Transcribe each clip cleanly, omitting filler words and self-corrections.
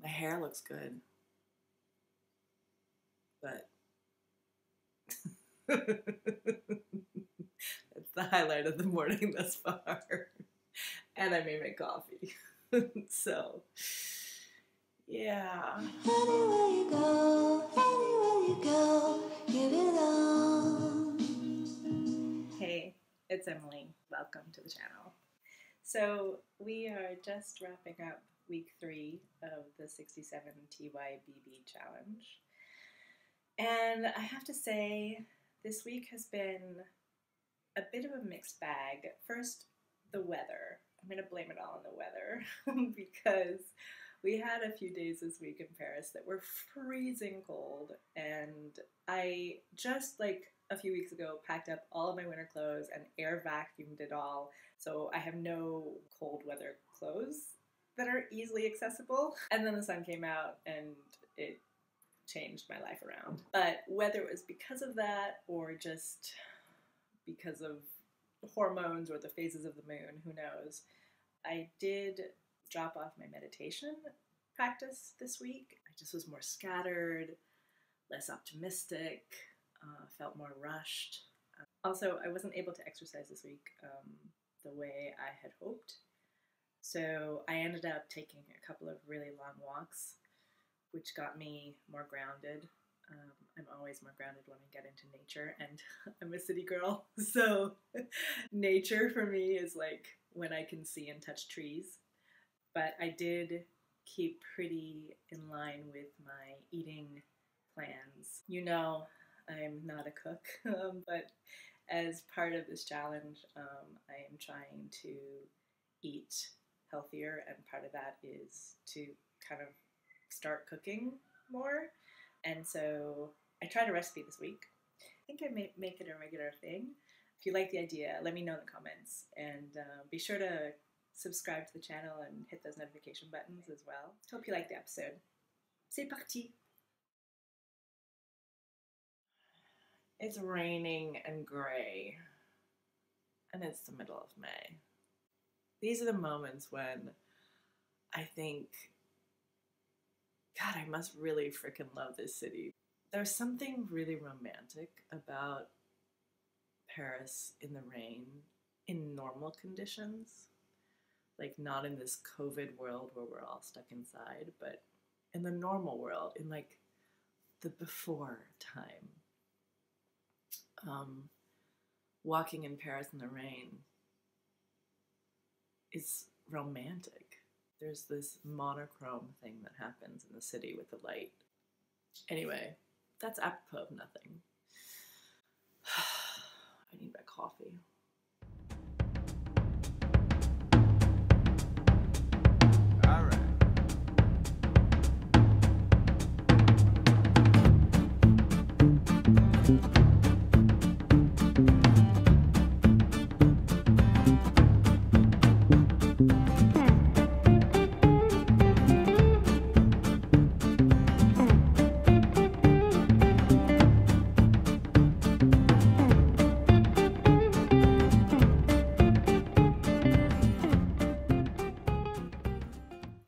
My hair looks good, but it's the highlight of the morning thus far. And I made my coffee. So, yeah. Anywhere you go, you belong. Hey, it's Emily. Welcome to the channel. So, we are just wrapping up week 3 of the 67 TYBB challenge. And I have to say, this week has been a bit of a mixed bag. First, the weather. I'm going to blame it all on the weather because we had a few days this week in Paris that were freezing cold, and I just like a few weeks ago packed up all of my winter clothes and air vacuumed it all, so I have no cold weather clothes that are easily accessible. And then the sun came out and it changed my life around. But whether it was because of that or just because of hormones or the phases of the moon, who knows, I did drop off my meditation practice this week. I just was more scattered, less optimistic, felt more rushed. Also, I wasn't able to exercise this week the way I had hoped. So I ended up taking a couple of really long walks, which got me more grounded. I'm always more grounded when I get into nature, and I'm a city girl, so nature for me is like when I can see and touch trees. But I did keep pretty in line with my eating plans. You know, I'm not a cook, but as part of this challenge, I am trying to eat healthier, and part of that is to kind of start cooking more. And so I tried a recipe this week. I think I may make it a regular thing. If you like the idea, let me know in the comments, and be sure to subscribe to the channel and hit those notification buttons as well. Hope you like the episode. C'est parti! It's raining and gray, and it's the middle of May. These are the moments when I think, God, I must really freaking love this city. There's something really romantic about Paris in the rain in normal conditions. Like, not in this COVID world where we're all stuck inside, but in the normal world, in like the before time. Walking in Paris in the rain is romantic. There's this monochrome thing that happens in the city with the light. Anyway, that's apropos of nothing. I need my coffee. All right.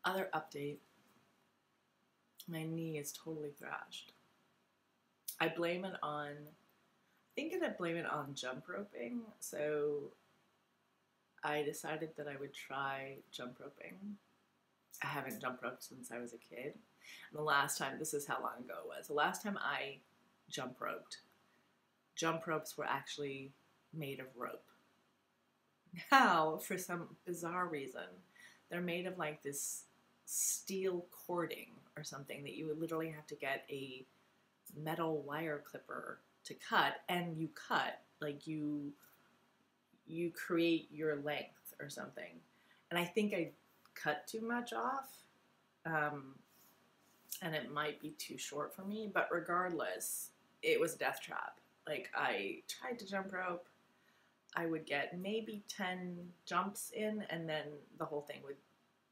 Other update, my knee is totally thrashed. I blame it on, thinking I blame it on jump roping, so I decided that I would try jump roping. I haven't jump roped since I was a kid. And the last time, this is how long ago it was, the last time I jump roped, jump ropes were actually made of rope. Now, for some bizarre reason, they're made of like this steel cording or something that you would literally have to get a metal wire clipper to cut, and you cut, like you create your length or something. And I think I cut too much off, and it might be too short for me, but regardless, it was a death trap. Like, I tried to jump rope, I would get maybe 10 jumps in, and then the whole thing would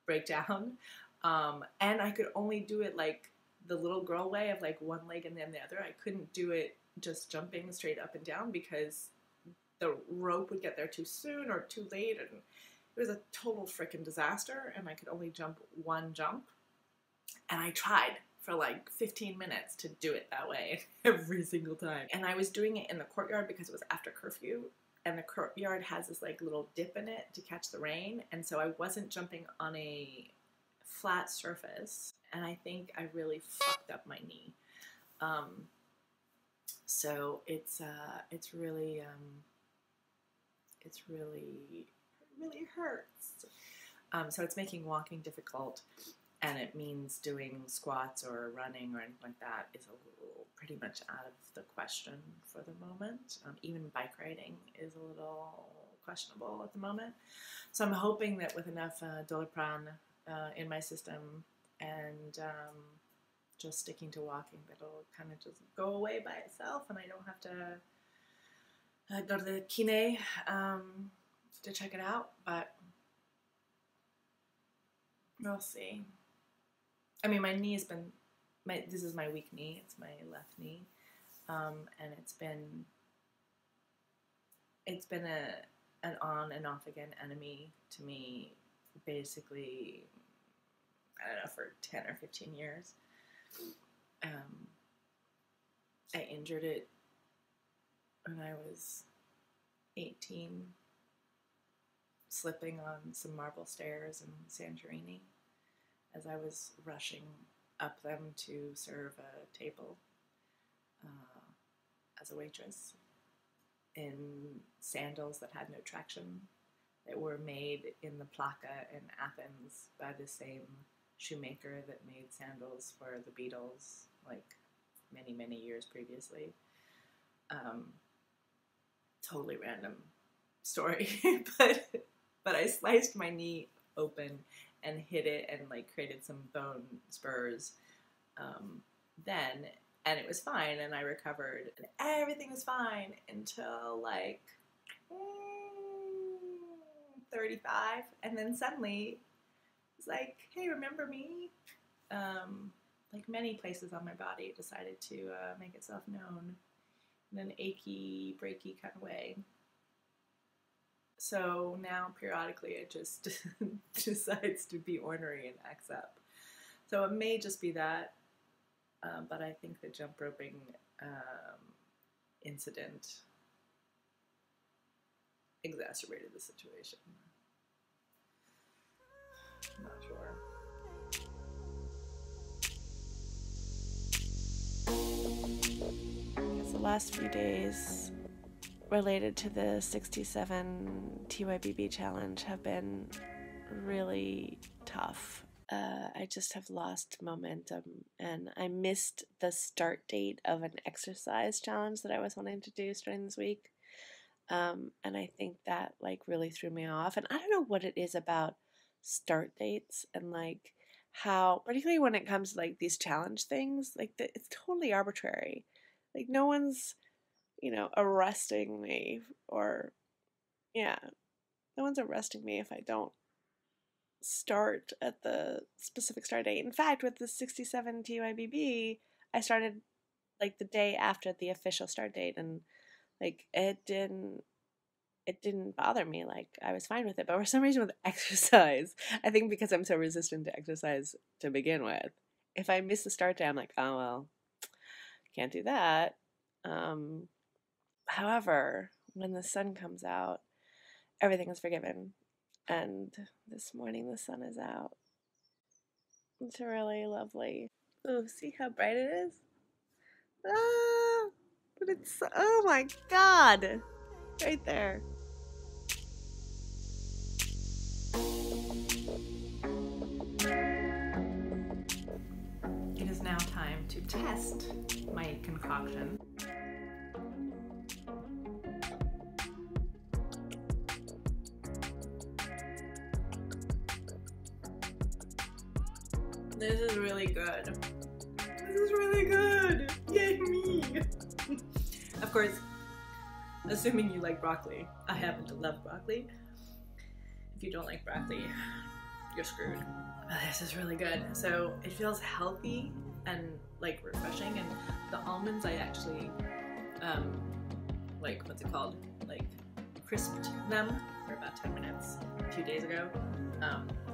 break down. And I could only do it like the little girl way of like one leg and then the other. I couldn't do it just jumping straight up and down because the rope would get there too soon or too late, and it was a total freaking disaster, and I could only jump one jump. And I tried for like 15 minutes to do it that way every single time. And I was doing it in the courtyard because it was after curfew. And the courtyard has this like little dip in it to catch the rain. And so I wasn't jumping on a flat surface. And I think I really fucked up my knee. So it really hurts. So it's making walking difficult, and it means doing squats or running or anything like that is pretty much out of the question for the moment. Even bike riding is a little questionable at the moment. So I'm hoping that with enough Doliprane in my system and just sticking to walking, that'll kind of just go away by itself, and I don't have to go to the Kine to check it out, but we'll see. I mean, my knee has been, this is my weak knee, it's my left knee, and it's been an on and off again enemy to me, basically, I don't know, for 10 or 15 years. I injured it when I was 18, slipping on some marble stairs in Santorini as I was rushing up them to serve a table as a waitress in sandals that had no traction, that were made in the Plaka in Athens by the same shoemaker that made sandals for the Beatles like many, many years previously. Totally random story, but I sliced my knee open and hit it and like created some bone spurs then, and it was fine, and I recovered and everything was fine until like 35, and then suddenly it's like, hey, remember me? Like many places on my body, it decided to make itself known in an achy, breaky kind of way. So now periodically it just decides to be ornery and acts up. So it may just be that, but I think the jump roping incident exacerbated the situation. I'm not sure. The last few days related to the 67 TYBB challenge have been really tough. I just have lost momentum, and I missed the start date of an exercise challenge that I was wanting to do starting this week. And I think that like really threw me off. And I don't know what it is about start dates and like how, particularly when it comes to like these challenge things, like it's totally arbitrary. Like no one's, arresting me, or no one's arresting me if I don't start at the specific start date. In fact, with the 67 TYBB, I started like the day after the official start date, and like it didn't bother me. Like I was fine with it. But for some reason with exercise, I think because I'm so resistant to exercise to begin with, if I miss the start day, I'm like, oh well, can't do that. However, when the sun comes out, everything is forgiven. And this morning the sun is out. It's really lovely. Oh, see how bright it is? Ah, but it's, oh my God, right there. It is now time to test my concoction. This is really good. This is really good. Yay me. Of course, assuming you like broccoli. I happen to love broccoli. If you don't like broccoli, you're screwed. This is really good. So it feels healthy and like refreshing, and the almonds I actually like, what's it called? Like crisped them for about 10 minutes a few days ago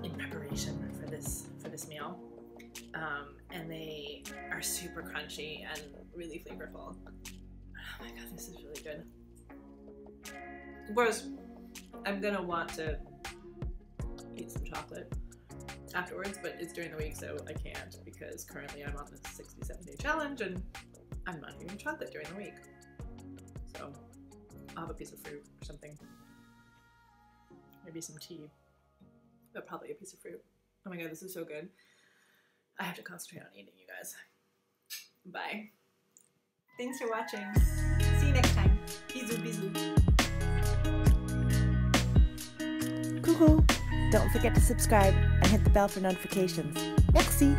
in preparation for this meal. and they are super crunchy and really flavorful. Oh my god, this is really good. Of course, I'm gonna want to eat some chocolate afterwards, but it's during the week, so I can't because currently I'm on the 67-day challenge and I'm not eating chocolate during the week. So I'll have a piece of fruit or something. Maybe some tea, but probably a piece of fruit. Oh my god, this is so good. I have to concentrate on eating, you guys. Bye. Thanks for watching. See you next time. Bisou, bisou. Coucou! Don't forget to subscribe and hit the bell for notifications. Merci!